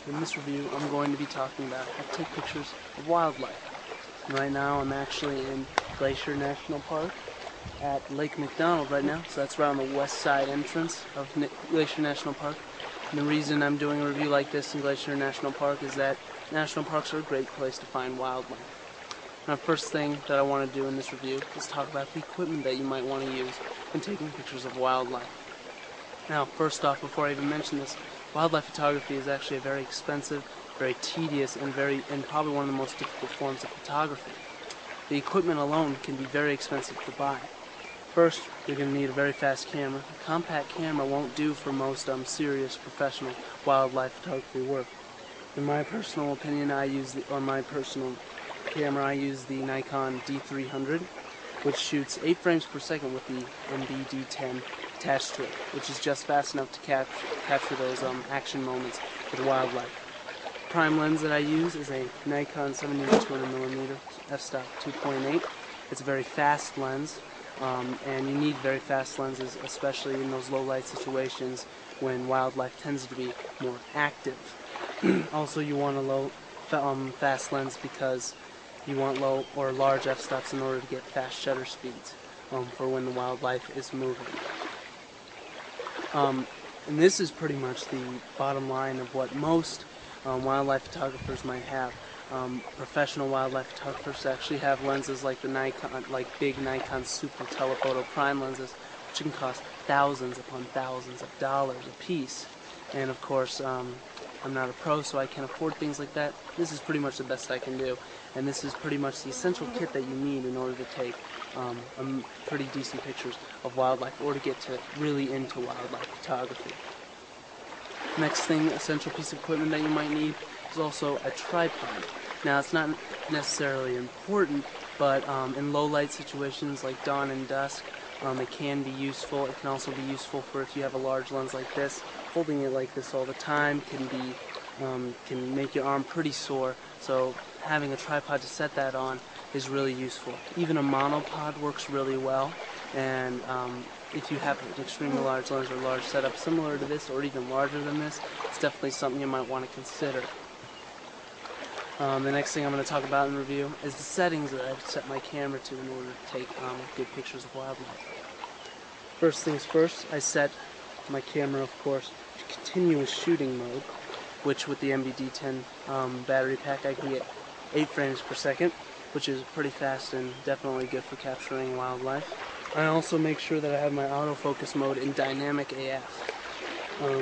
In this review, I'm going to be talking about how to take pictures of wildlife. And right now, I'm actually in Glacier National Park at Lake McDonald right now. So that's around the west side entrance of Glacier National Park. And the reason I'm doing a review like this in Glacier National Park is that national parks are a great place to find wildlife. Now, first thing that I want to do in this review is talk about the equipment that you might want to use in taking pictures of wildlife. Now, first off, before I even mention this, wildlife photography is actually a very expensive, very tedious, and probably one of the most difficult forms of photography. The equipment alone can be very expensive to buy. First, you're going to need a very fast camera. A compact camera won't do for most serious professional wildlife photography work. In my personal opinion, my personal camera, I use the Nikon D300, which shoots 8 frames per second with the MB-D10 attached to it, which is just fast enough to capture those action moments with wildlife. The prime lens that I use is a Nikon 70-200mm f-stop 2.8. It's a very fast lens, and you need very fast lenses, especially in those low light situations when wildlife tends to be more active. Also, you want a fast lens because you want low or large f-stops in order to get fast shutter speeds for when the wildlife is moving. And this is pretty much the bottom line of what most wildlife photographers might have. Professional wildlife photographers actually have lenses like the big Nikon Super Telephoto Prime lenses, which can cost thousands upon thousands of dollars a piece. And of course, I'm not a pro, so I can't afford things like that. This is pretty much the best I can do, and this is pretty much the essential kit that you need in order to take pretty decent pictures of wildlife, or to get really into wildlife photography. Next essential piece of equipment that you might need is also a tripod. Now, it's not necessarily important, but in low light situations like dawn and dusk, it can be useful. It can also be useful for if you have a large lens like this. Holding it like this all the time can make your arm pretty sore. So having a tripod to set that on is really useful. Even a monopod works really well, and if you have an extremely large lens or large setup similar to this, or even larger than this, it's definitely something you might want to consider. The next thing I'm going to talk about in the review is the settings that I've set my camera to in order to take good pictures of wildlife. First things first, I set my camera, of course, to continuous shooting mode, which with the MB-D10 battery pack I can get 8 frames per second, which is pretty fast and definitely good for capturing wildlife. I also make sure that I have my autofocus mode in dynamic AF,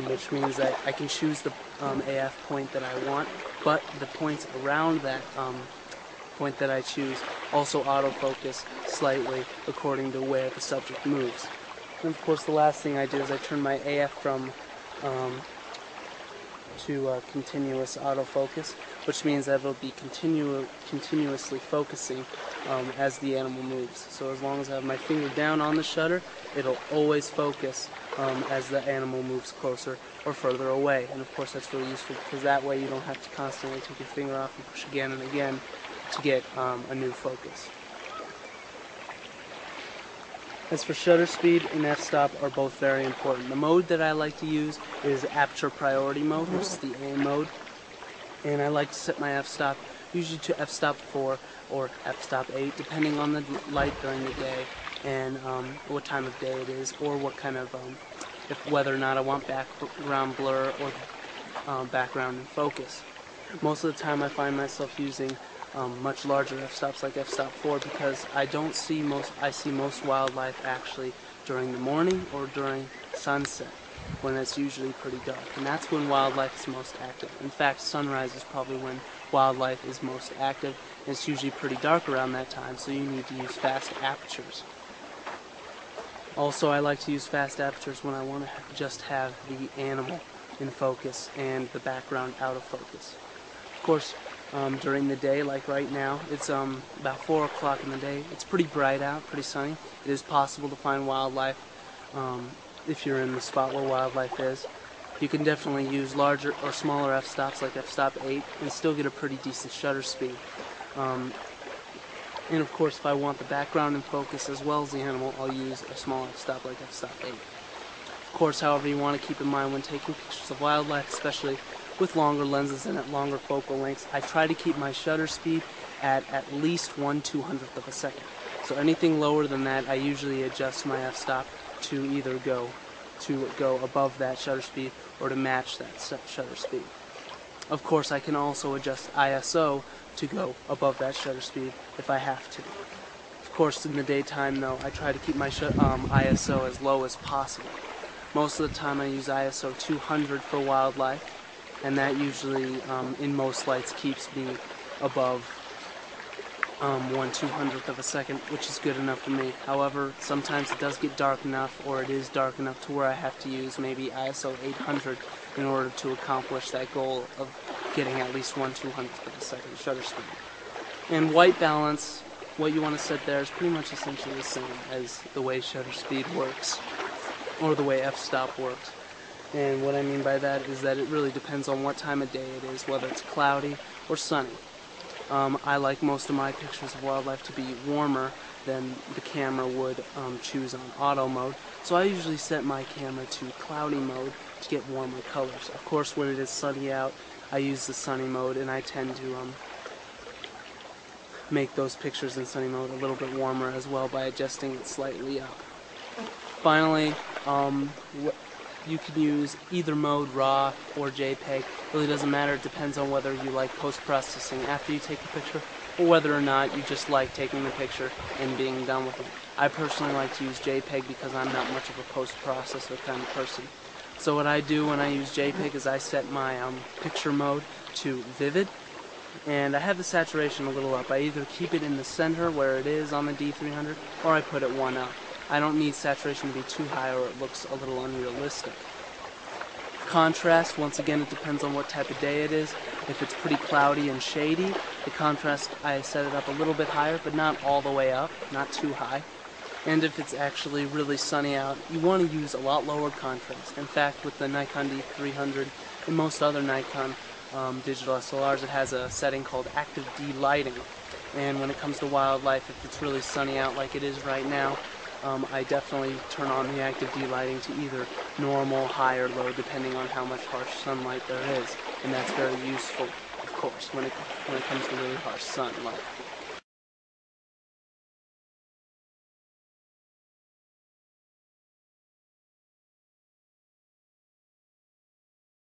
which means that I can choose the AF point that I want, but the points around that point that I choose also autofocus slightly according to where the subject moves. And of course, the last thing I do is I turn my AF from to continuous autofocus, which means that it'll be continuously focusing as the animal moves. So as long as I have my finger down on the shutter, it'll always focus as the animal moves closer or further away. And of course, that's really useful because that way you don't have to constantly take your finger off and push again and again to get a new focus. As for shutter speed and f-stop are both very important. The mode that I like to use is Aperture priority mode, which is the A mode. And I like to set my f-stop usually to f-stop 4 or f-stop 8, depending on the light during the day and what time of day it is, or what kind of, whether or not I want background blur or background in focus. Most of the time I find myself using much larger f-stops like f-stop 4 because I see most wildlife actually during the morning or during sunset, when it's usually pretty dark, and that's when wildlife is most active. In fact, sunrise is probably when wildlife is most active, and it's usually pretty dark around that time, so you need to use fast apertures. Also, I like to use fast apertures when I want to just have the animal in focus and the background out of focus. Of course, during the day, like right now, it's about 4 o'clock in the day. It's pretty bright out, pretty sunny. It is possible to find wildlife if you're in the spot where wildlife is. You can definitely use larger or smaller f-stops like f-stop 8 and still get a pretty decent shutter speed. And of course, if I want the background in focus as well as the animal, I'll use a small f-stop like f-stop 8. Of course, however, you want to keep in mind when taking pictures of wildlife, especially with longer lenses and at longer focal lengths, I try to keep my shutter speed at least 1/200th of a second. So anything lower than that, I usually adjust my f-stop to either go above that shutter speed or to match that shutter speed. Of course, I can also adjust ISO to go above that shutter speed if I have to. Of course, in the daytime, though, I try to keep my ISO as low as possible. Most of the time, I use ISO 200 for wildlife, and that usually, in most lights, keeps me above 1/200th of a second, which is good enough for me. However, sometimes it does get dark enough, or it is dark enough to where I have to use maybe ISO 800 in order to accomplish that goal of getting at least 1/200th of a second shutter speed. And white balance, what you want to set there is pretty much essentially the same as the way shutter speed works, or the way f-stop works. And what I mean by that is that it really depends on what time of day it is, whether it's cloudy or sunny. I like most of my pictures of wildlife to be warmer than the camera would choose on auto mode, so I usually set my camera to cloudy mode to get warmer colors. Of course, when it is sunny out, I use the sunny mode, and I tend to make those pictures in sunny mode a little bit warmer as well by adjusting it slightly up. Finally, you can use either mode, RAW or JPEG. It really doesn't matter. It depends on whether you like post-processing after you take the picture or whether or not you just like taking the picture and being done with it. I personally like to use JPEG because I'm not much of a post-processor kind of person. So what I do when I use JPEG is I set my picture mode to vivid, and I have the saturation a little up. I either keep it in the center where it is on the D300 or I put it one up. I don't need saturation to be too high or it looks a little unrealistic. Contrast, once again, it depends on what type of day it is. If it's pretty cloudy and shady, the contrast, I set it up a little bit higher, but not all the way up, not too high. And if it's actually really sunny out, you want to use a lot lower contrast. In fact, with the Nikon D300 and most other Nikon digital SLRs, it has a setting called active D-lighting. And when it comes to wildlife, if it's really sunny out like it is right now, I definitely turn on the active D-lighting to either normal, high, or low, depending on how much harsh sunlight there is. And that's very useful, of course, when it comes to really harsh sunlight.